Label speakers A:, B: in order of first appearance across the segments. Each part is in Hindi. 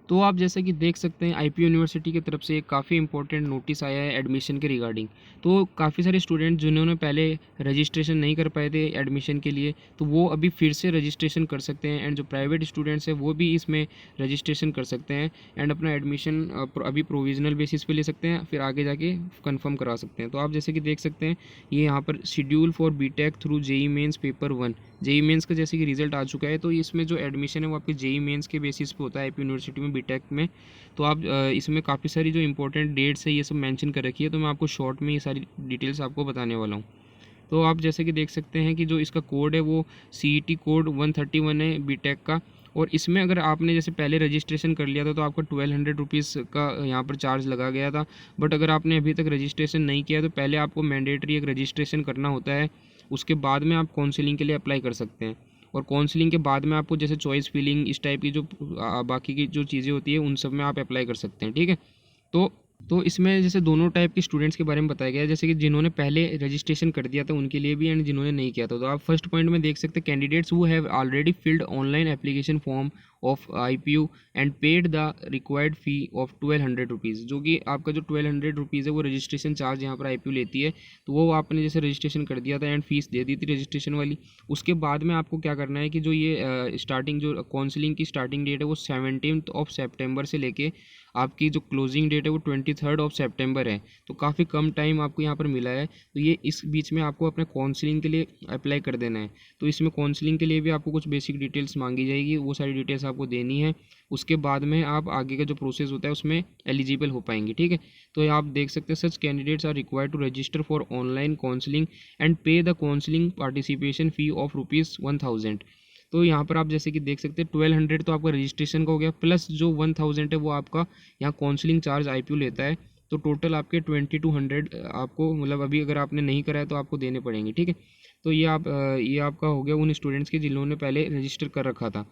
A: तो आप जैसा कि देख सकते हैं आईपी यूनिवर्सिटी की तरफ से एक काफ़ी इंपॉर्टेंट नोटिस आया है एडमिशन के रिगार्डिंग। तो काफ़ी सारे स्टूडेंट जिन्होंने पहले रजिस्ट्रेशन नहीं कर पाए थे एडमिशन के लिए, तो वो अभी फिर से रजिस्ट्रेशन कर सकते हैं। एंड जो प्राइवेट स्टूडेंट्स हैं वो भी इसमें रजिस्ट्रेशन कर सकते हैं एंड अपना एडमिशन अभी प्रोविजनल बेसिस पे ले सकते हैं, फिर आगे जाके कंफर्म करा सकते हैं। तो आप जैसे कि देख सकते हैं ये यहाँ पर schedule for BTech through JEE Mains paper 1, JEE Mains का जैसे कि रिजल्ट आ चुका है, तो इसमें जो एडमिशन है वो आपके जेई मेंस के बेसिस पे होता है आईपी यूनिवर्सिटी में बीटेक में। तो आप इसमें काफ़ी सारी जो इंपॉर्टेंट डेट्स है ये सब मेंशन कर रखी है, तो मैं आपको शॉर्ट में ये सारी डिटेल्स आपको बताने वाला हूँ। तो आप जैसे कि देख सकते हैं कि जो इसका कोड है वो CET कोड 131 है बीटेक का। और इसमें अगर आपने जैसे पहले रजिस्ट्रेशन कर लिया था तो आपका 1200 रुपीज़ का यहाँ पर चार्ज लगा गया था। बट अगर आपने अभी तक रजिस्ट्रेशन नहीं किया तो पहले आपको मैंडेटरी एक रजिस्ट्रेशन करना होता है, उसके बाद में आप काउंसलिंग के लिए अप्लाई कर सकते हैं। और काउंसलिंग के बाद में आपको जैसे चॉइस फिलिंग इस टाइप की जो बाकी की जो चीज़ें होती है उन सब में आप अप्लाई कर सकते हैं, ठीक है। तो तो इसमें जैसे दोनों टाइप के स्टूडेंट्स के बारे में बताया गया है, जैसे कि जिन्होंने पहले रजिस्ट्रेशन कर दिया था उनके लिए भी एंड जिन्होंने नहीं किया था। तो आप फर्स्ट पॉइंट में देख सकते हैं candidates who have already field online application form of IPU and paid the required fee of 1200 rupees, जो कि आपका जो 1200 रुपीज़ है वो रजिस्ट्रेशन चार्ज यहाँ पर IPU लेती है। तो वो आपने जैसे रजिस्ट्रेशन कर दिया था एंड फीस दे दी थी रजिस्ट्रेशन वाली, उसके बाद में आपको क्या करना है कि जो ये स्टार्टिंग जो काउंसलिंग की स्टार्टिंग डेट है वो 17 सितंबर से लेके आपकी जो क्लोजिंग डेट है वो 23 सितंबर है। तो काफ़ी कम टाइम आपको यहाँ पर मिला है। तो ये इस बीच में आपको अपने काउंसलिंग के लिए अप्लाई कर देना है। तो इसमें काउंसलिंग के लिए भी आपको कुछ बेसिक डिटेल्स मांगी जाएगी, वो सारी डिटेल्स आपको देनी है। उसके बाद में आप आगे का जो प्रोसेस होता है उसमें एलिजिबल हो पाएंगे, ठीक है। तो आप देख सकते हैं such candidates are required to register for online counselling and pay the counselling participation fee of ₹1000। तो यहाँ पर आप जैसे कि देख सकते हैं 1200 तो आपका रजिस्ट्रेशन का हो गया, प्लस जो 1000 है वो आपका यहाँ काउंसलिंग चार्ज IPU लेता है। तो टोटल आपके 2200 आपको मतलब अभी अगर आपने नहीं करा है तो आपको देने पड़ेंगे, ठीक है। तो ये आपका हो गया उन स्टूडेंट्स के जिन्होंने पहले रजिस्टर कर रखा था।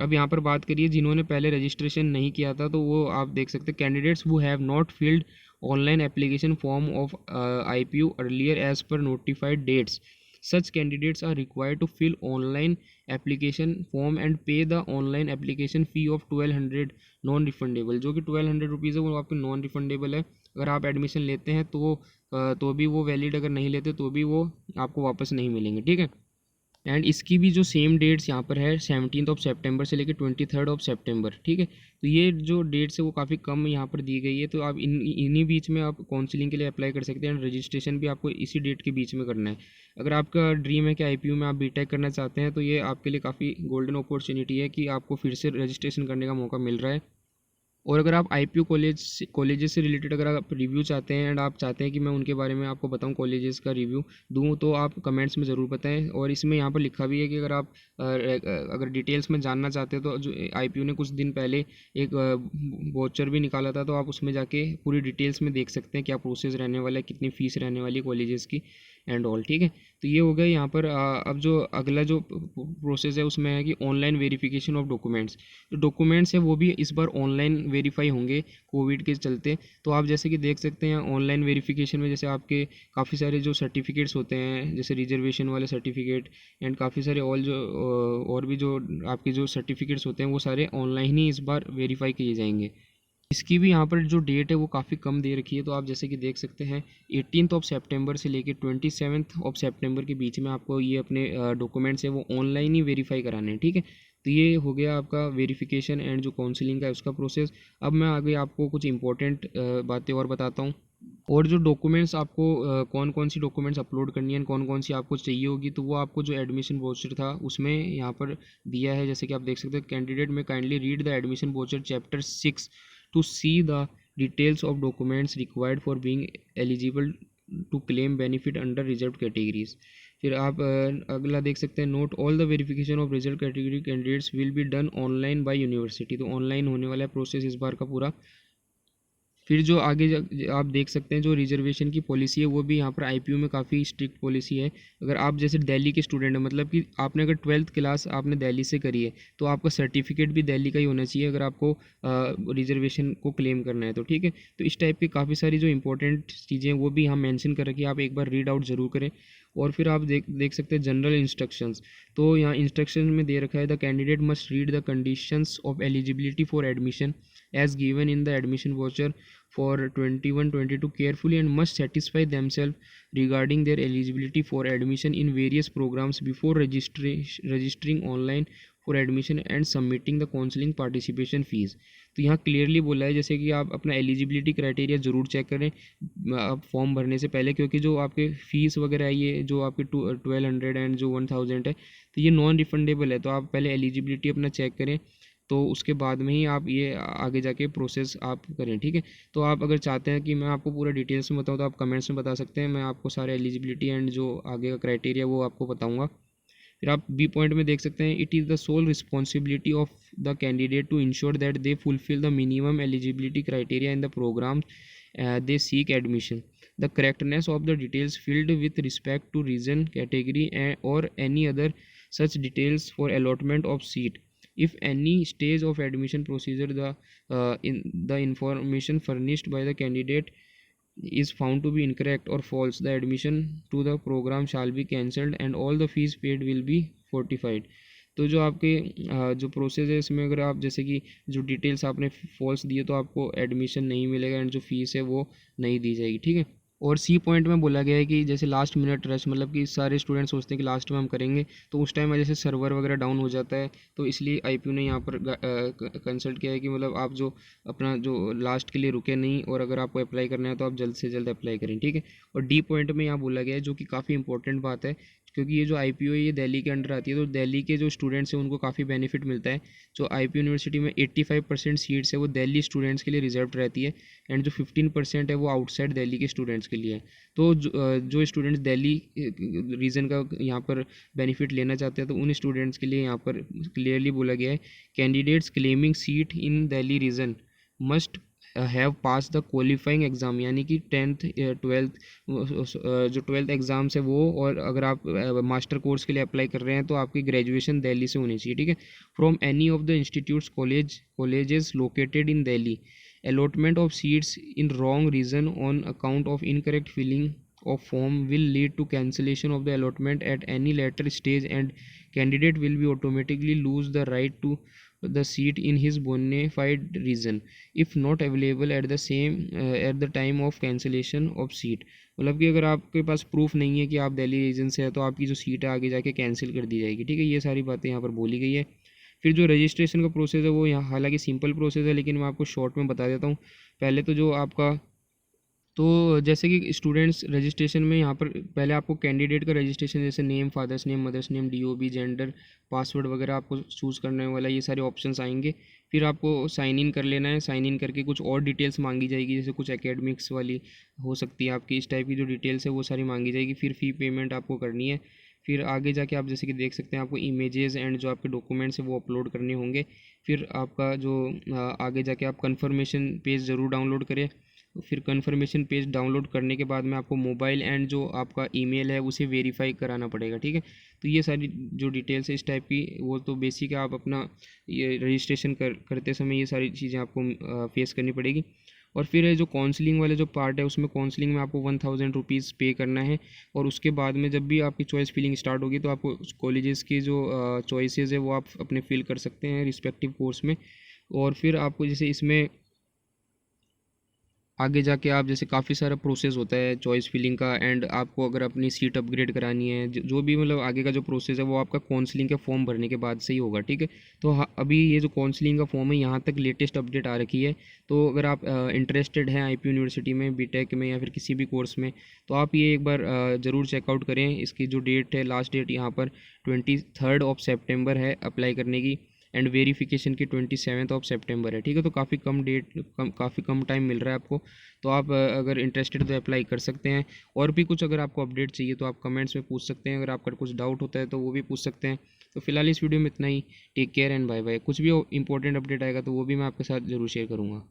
A: अब यहाँ पर बात करिए जिन्होंने पहले रजिस्ट्रेशन नहीं किया था, तो वो आप देख सकते हैं candidates who have not filled online application form of IPU earlier as per notified dates, such candidates are required to fill online application form and pay the online application fee of 1200 non refundable, जो कि 1200 रुपीज़ है वो आपके नॉन रिफंडेबल है। अगर आप एडमिशन लेते हैं तो भी वो वैलिड, अगर नहीं लेते तो भी वो आपको वापस नहीं मिलेंगे, ठीक है। एंड इसकी भी जो सेम डेट्स यहाँ पर है 17 सितंबर से लेकर 23 सितंबर, ठीक है। तो ये जो डेट्स है वो काफ़ी कम यहाँ पर दी गई है। तो आप इन्हीं बीच में आप काउंसलिंग के लिए अप्लाई कर सकते हैं एंड रजिस्ट्रेशन भी आपको इसी डेट के बीच में करना है। अगर आपका ड्रीम है कि IPU में आप बीटेक करना चाहते हैं तो ये आपके लिए काफ़ी गोल्डन अपॉर्चुनिटी है कि आपको फिर से रजिस्ट्रेशन करने का मौका मिल रहा है। और अगर आप IPU कॉलेजेस से रिलेटेड अगर आप रिव्यू चाहते हैं एंड आप चाहते हैं कि मैं उनके बारे में आपको बताऊं, कॉलेजेस का रिव्यू दूं, तो आप कमेंट्स में ज़रूर बताएं। और इसमें यहाँ पर लिखा भी है कि अगर आप अगर डिटेल्स में जानना चाहते हैं तो जो IPU ने कुछ दिन पहले एक वाउचर भी निकाला था, तो आप उसमें जाके पूरी डिटेल्स में देख सकते हैं क्या प्रोसेस रहने वाला है, कितनी फ़ीस रहने वाली है कॉलेजेस की एंड ऑल, ठीक है। तो ये हो गया यहाँ पर। अब जो अगला जो प्रोसेस है उसमें है कि ऑनलाइन वेरिफिकेशन ऑफ डॉक्यूमेंट्स। जो डॉक्यूमेंट्स है वो भी इस बार ऑनलाइन वेरीफाई होंगे कोविड के चलते। तो आप जैसे कि देख सकते हैं ऑनलाइन वेरिफिकेशन में जैसे आपके काफ़ी सारे जो सर्टिफिकेट्स होते हैं, जैसे रिजर्वेशन वाले सर्टिफिकेट एंड काफ़ी सारे और भी जो आपके जो सर्टिफिकेट्स होते हैं वो सारे ऑनलाइन ही इस बार वेरीफाई किए जाएंगे। इसकी भी यहाँ पर जो डेट है वो काफ़ी कम दे रखी है। तो आप जैसे कि देख सकते हैं 18 सितंबर से लेकर 27 सितंबर के बीच में आपको ये अपने डॉक्यूमेंट्स है वो ऑनलाइन ही वेरीफाई कराने हैं, ठीक है। तो ये हो गया आपका वेरिफिकेशन एंड जो काउंसलिंग का है उसका प्रोसेस। अब मैं आगे आपको कुछ इंपॉर्टेंट बातें और बताता हूँ। और जो डॉक्यूमेंट्स आपको कौन कौन सी डॉक्यूमेंट्स अपलोड करनी है, कौन कौन सी आपको चाहिए होगी, तो वो आपको जो एडमिशन वाउचर था उसमें यहाँ पर दिया है। जैसे कि आप देख सकते हैं कैंडिडेट में kindly read the admission voucher chapter 6 to see the details of documents required for being eligible to claim benefit under reserved categories। फिर आप अगला देख सकते हैं note all the verification of reserve category candidates will be done online by university. तो ऑनलाइन होने वाला है प्रोसेस इस बार का पूरा। फिर जो आगे आप देख सकते हैं जो रिजर्वेशन की पॉलिसी है वो भी यहाँ पर IPU में काफ़ी स्ट्रिक्ट पॉलिसी है। अगर आप जैसे दिल्ली के स्टूडेंट हैं, मतलब कि आपने अगर 12th क्लास आपने दिल्ली से करी है तो आपका सर्टिफिकेट भी दिल्ली का ही होना चाहिए अगर आपको रिजर्वेशन को क्लेम करना है तो, ठीक है। तो इस टाइप की काफ़ी सारी जो इंपॉर्टेंट चीज़ें हैं वो भी यहाँ मेंशन कर रखी है, आप एक बार रीड आउट ज़रूर करें। और फिर आप देख सकते हैं जनरल इंस्ट्रक्शंस। तो यहाँ इंस्ट्रक्शन में दे रखा है the candidate must read the conditions of eligibility for admission as given in the admission voucher for 21-22 carefully and must satisfy themselves regarding their eligibility for admission in various programs before registering online for admission and submitting the counseling participation fees। तो यहाँ क्लियरली बोला है जैसे कि आप अपना एलिजिबिलिटी क्राइटेरिया ज़रूर चेक करें आप फॉर्म भरने से पहले, क्योंकि जो आपके फ़ीस वगैरह है ये जो आपके 1200 एंड जो 1000 है तो ये नॉन रिफंडेबल है। तो आप पहले एलिजिबिलिटी अपना चेक करें, तो उसके बाद में ही आप ये आगे जाके प्रोसेस आप करें, ठीक है। तो आप अगर चाहते हैं कि मैं आपको पूरा डिटेल्स में बताऊँ तो आप कमेंट्स में बता सकते हैं, मैं आपको सारे एलिजिबिलिटी एंड जो आगे का क्राइटेरिया वो आपको बताऊँगा। फिर आप बी पॉइंट में देख सकते हैं it is the sole responsibility of the candidate to ensure that they fulfil the minimum eligibility criteria in the programme they seek admission. The correctness of the details filled with respect to region category और any other such details for allotment of seat. If any stage of admission procedure the information furnished by the candidate is found to be incorrect or false, the admission to the program shall be cancelled and all the fees paid will be fortified। तो जो आपके जो प्रोसेस है इसमें अगर आप जैसे कि जो डिटेल्स आपने फॉल्स दिए तो आपको एडमिशन नहीं मिलेगा एंड जो फीस है वो नहीं दी जाएगी, ठीक है। और सी पॉइंट में बोला गया है कि जैसे लास्ट मिनट रश, मतलब कि सारे स्टूडेंट सोचते हैं कि लास्ट में हम करेंगे, तो उस टाइम में जैसे सर्वर वगैरह डाउन हो जाता है, तो इसलिए आईपीयू ने यहाँ पर कंसल्ट किया है कि मतलब आप जो अपना जो लास्ट के लिए रुके नहीं और अगर आपको अप्लाई करना है तो आप जल्द से जल्द अप्लाई करें, ठीक है। और डी पॉइंट में यहाँ बोला गया है जो कि काफ़ी इंपॉर्टेंट बात है, क्योंकि ये जो आईपीयू है ये दिल्ली के अंडर आती है, तो दिल्ली के जो स्टूडेंट्स हैं उनको काफ़ी बेनिफिट मिलता है। जो आईपीयू यूनिवर्सिटी में 85% सीट्स है वो दिल्ली स्टूडेंट्स के लिए रिजर्व रहती है एंड जो 15% है वो आउटसाइड दिल्ली के स्टूडेंट्स के लिए है। तो जो स्टूडेंट्स दिल्ली रीजन का यहाँ पर बेनिफिट लेना चाहते हैं तो उन स्टूडेंट्स के लिए यहाँ पर क्लियरली बोला गया है candidates claiming seat in Delhi region must have pass the qualifying exam, यानी कि 10th 12th जो 12th एग्ज़ाम्स है वो, और अगर आप मास्टर कोर्स के लिए अप्लाई कर रहे हैं तो आपकी ग्रेजुएशन दिल्ली से होनी चाहिए, ठीक है। From any of the institutes colleges located in Delhi. Allotment of seats in wrong reason on account of incorrect filling of form will lead to cancellation of the allotment at any later stage and candidate will be automatically lose the right to the seat in his bona fide reason if not available at the same at the time of cancellation of seat। मतलब कि अगर आपके पास प्रूफ नहीं है कि आप दिल्ली रीजन से है तो आपकी जो सीट है आगे जाके कैंसिल कर दी जाएगी, ठीक है। ये सारी बातें यहाँ पर बोली गई है। फिर जो रजिस्ट्रेशन का प्रोसेस है वो यहाँ हालांकि सिंपल प्रोसेस है, लेकिन मैं आपको शॉर्ट में बता देता हूँ। पहले तो जो आपका तो जैसे कि स्टूडेंट्स रजिस्ट्रेशन में यहाँ पर पहले आपको कैंडिडेट का रजिस्ट्रेशन जैसे name, father's name, mother's name, DOB, gender, password वगैरह आपको चूज़ करने वाला ये सारे ऑप्शंस आएंगे। फिर आपको साइन इन कर लेना है, साइन इन करके कुछ और डिटेल्स मांगी जाएगी, जैसे कुछ एकेडमिक्स वाली हो सकती है आपकी, इस टाइप की जो डिटेल्स है वो सारी मांगी जाएगी। फिर फ़ी पेमेंट आपको करनी है। फिर आगे जाके आप जैसे कि देख सकते हैं आपको इमेजेस एंड जो आपके डॉक्यूमेंट्स है वो अपलोड करने होंगे। फिर आपका जो आगे जाके आप कन्फर्मेशन पेज ज़रूर डाउनलोड करें। फिर कन्फर्मेशन पेज डाउनलोड करने के बाद में आपको मोबाइल एंड जो आपका ईमेल है उसे वेरीफाई कराना पड़ेगा, ठीक है। तो ये सारी जो डिटेल्स है इस टाइप की वो तो बेसिक है, आप अपना ये रजिस्ट्रेशन करते समय ये सारी चीज़ें आपको फेस करनी पड़ेगी। और फिर जो काउंसलिंग वाले जो पार्ट है उसमें काउंसलिंग में आपको 1000 रुपीज़ पे करना है। और उसके बाद में जब भी आपकी चॉइस फिलिंग स्टार्ट होगी तो आपको कॉलेजेस की जो चॉइसेस है वो आप अपने फिल कर सकते हैं रिस्पेक्टिव कोर्स में। और फिर आपको जैसे इसमें आगे जाके आप जैसे काफ़ी सारा प्रोसेस होता है चॉइस फिलिंग का, एंड आपको अगर अपनी सीट अपग्रेड करानी है जो भी मतलब आगे का जो प्रोसेस है वो आपका काउंसलिंग का फॉर्म भरने के बाद से ही होगा, ठीक है। तो अभी ये जो काउंसलिंग का फॉर्म है यहाँ तक लेटेस्ट अपडेट आ रखी है। तो अगर आप इंटरेस्टेड हैं आईपीयू यूनिवर्सिटी में बीटेक में या फिर किसी भी कोर्स में तो आप ये एक बार ज़रूर चेकआउट करें। इसकी जो डेट है लास्ट डेट यहाँ पर 23 सितंबर है अप्लाई करने की, एंड वेरिफिकेशन की 27 सितंबर है, ठीक है। तो काफ़ी कम टाइम मिल रहा है आपको। तो आप अगर इंटरेस्टेड तो अप्लाई कर सकते हैं। और भी कुछ अगर आपको अपडेट चाहिए तो आप कमेंट्स में पूछ सकते हैं, अगर आपका कुछ डाउट होता है तो वो भी पूछ सकते हैं। तो फिलहाल इस वीडियो में इतना ही। Take care and bye bye. कुछ भी इंपॉर्टेंट अपडेट आएगा तो वो भी मैं आपके साथ ज़रूर शेयर करूँगा।